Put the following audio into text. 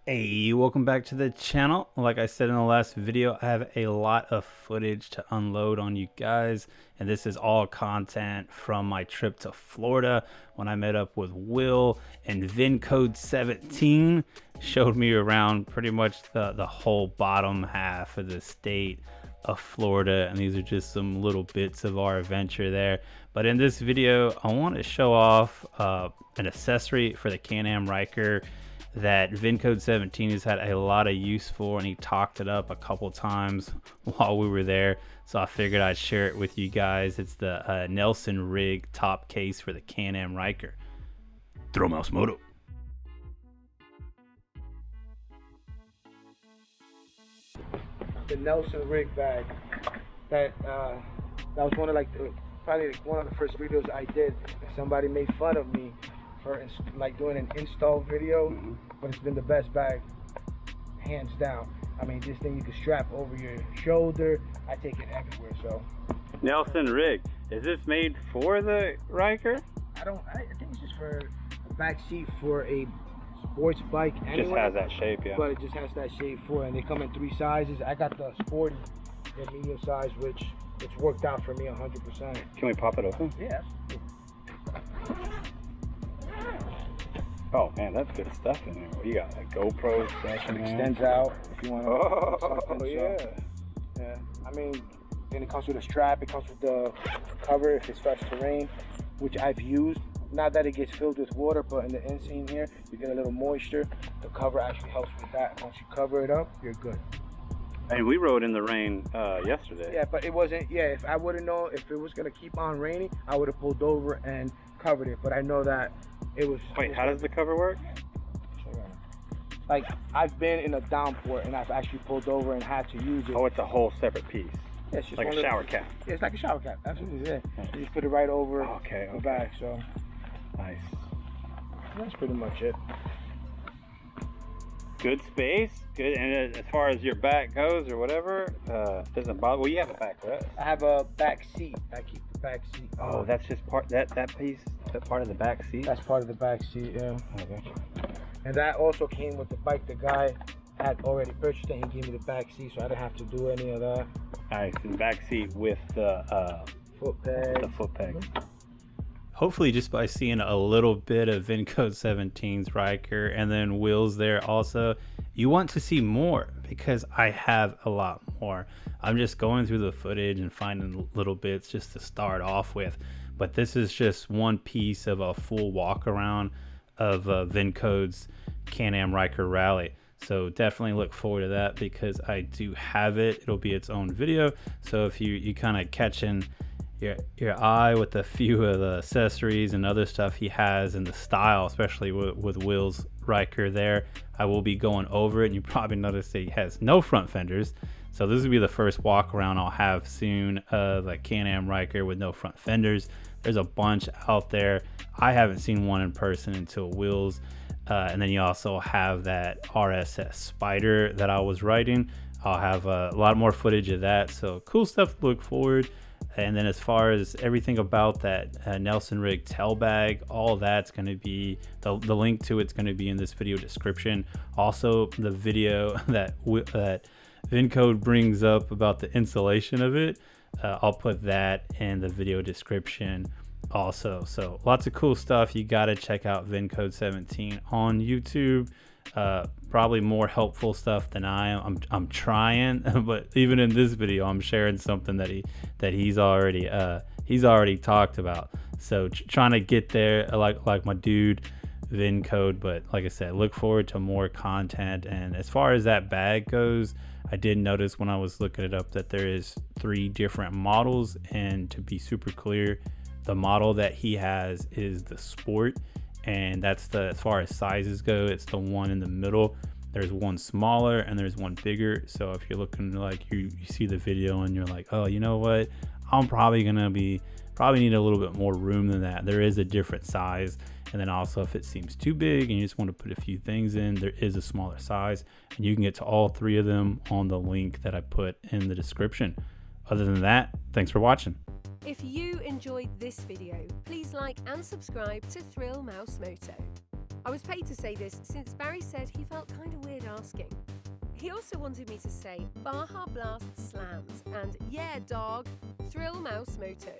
Hey, welcome back to the channel. Like I said in the last video, I have a lot of footage to unload on you guys, and this is all content from my trip to Florida when I met up with Will, and VinCode17 showed me around pretty much the whole bottom half of the state of Florida, and these are just some little bits of our adventure there. But in this video, I want to show off an accessory for the Can-Am Ryker that VinCode17 has had a lot of use for, and he talked it up a couple times while we were there, so I figured I'd share it with you guys. It's the Nelson-Rigg top case for the Can-Am Ryker. Throw mouse Moto. The Nelson-Rigg bag that was one of probably one of the first videos I did. Somebody made fun of me for doing an install video, but it's been the best bag hands down. I mean, this thing you can strap over your shoulder. I take it everywhere. So Nelson-Rigg, is this made for the Ryker? I think it's just for a back seat for a sports bike anyway. Just has that shape, yeah. But it just has that shape for it, and they come in 3 sizes. I got the sporty, the medium size, which it's worked out for me 100%. Can we pop it open? Yeah. Oh man, that's good stuff in there. What do you got? Like GoPro stuff in there? Extends out if you want to. Oh yeah. Yeah. I mean, then it comes with a strap. It comes with the cover if it starts to rain, which I've used. Not that it gets filled with water, but in the inseam here, you get a little moisture. The cover actually helps with that. Once you cover it up, you're good. And we rode in the rain yesterday. Yeah, but it wasn't. Yeah, if I wouldn't know if it was gonna keep on raining, I would have pulled over and covered it. But I know that it was. Wait, how does the cover work? Like, I've been in a downpour and I've actually pulled over and had to use it. Oh, it's a whole separate piece. Yeah, it's just like a shower cap. Yeah, it's like a shower cap. Absolutely, yeah. You just put it right over the bag. So nice. That's pretty much it. Good space, good. And as far as your back goes or whatever, doesn't bother. Well, you have a back rest. I have a back seat. I keep the back seat. Oh, that's just part that piece. That part of the back seat. That's part of the back seat. Yeah. Oh, gotcha. And that also came with the bike. The guy had already purchased it. He gave me the back seat, so I didn't have to do any of that. Nice. And back seat with the foot peg. The foot peg. Hopefully just by seeing a little bit of VinCode17's Ryker and then Will's there also, you want to see more, because I have a lot more. I'm just going through the footage and finding little bits just to start off with, but this is just one piece of a full walk around of VinCode's Can-Am Ryker Rally. So definitely look forward to that, because I do have it. It'll be its own video. So if you kind of catching your eye with a few of the accessories and other stuff he has, and the style, especially with Will's Ryker there, I will be going over it. And you probably noticed that he has no front fenders, so this will be the first walk around I'll have soon of a Can-Am Ryker with no front fenders. There's a bunch out there. I haven't seen one in person until Will's. And then you also have that RSS Spider that I was riding. I'll have a lot more footage of that, so cool stuff to look forward. And then as far as everything about that Nelson-Rigg tail bag, all that's going to be, the link to it's going to be in this video description. Also, the video that VinCode brings up about the installation of it, I'll put that in the video description also. So lots of cool stuff. You got to check out VinCode17 on YouTube. Probably more helpful stuff than I am. I'm trying, but even in this video, I'm sharing something that he's already talked about. So trying to get there like my dude VinCode. But like I said, look forward to more content. And as far as that bag goes, I did notice when I was looking it up that there is 3 different models, and to be super clear, the model that he has is the Sport, and that's as far as sizes go, it's the one in the middle. There's one smaller and there's one bigger. So if you're looking like you see the video and you're like, oh, you know what, I'm probably need a little bit more room than that, there is a different size. And then also, if it seems too big and you just want to put a few things in, there is a smaller size, and you can get to all 3 of them on the link that I put in the description. Other than that, thanks for watching. If you enjoyed this video, please like and subscribe to Thrill Mouse Moto. I was paid to say this since Barry said he felt kind of weirded asking. He also wanted me to say Baja Blast slams and yeah dog, thrill mouse moto.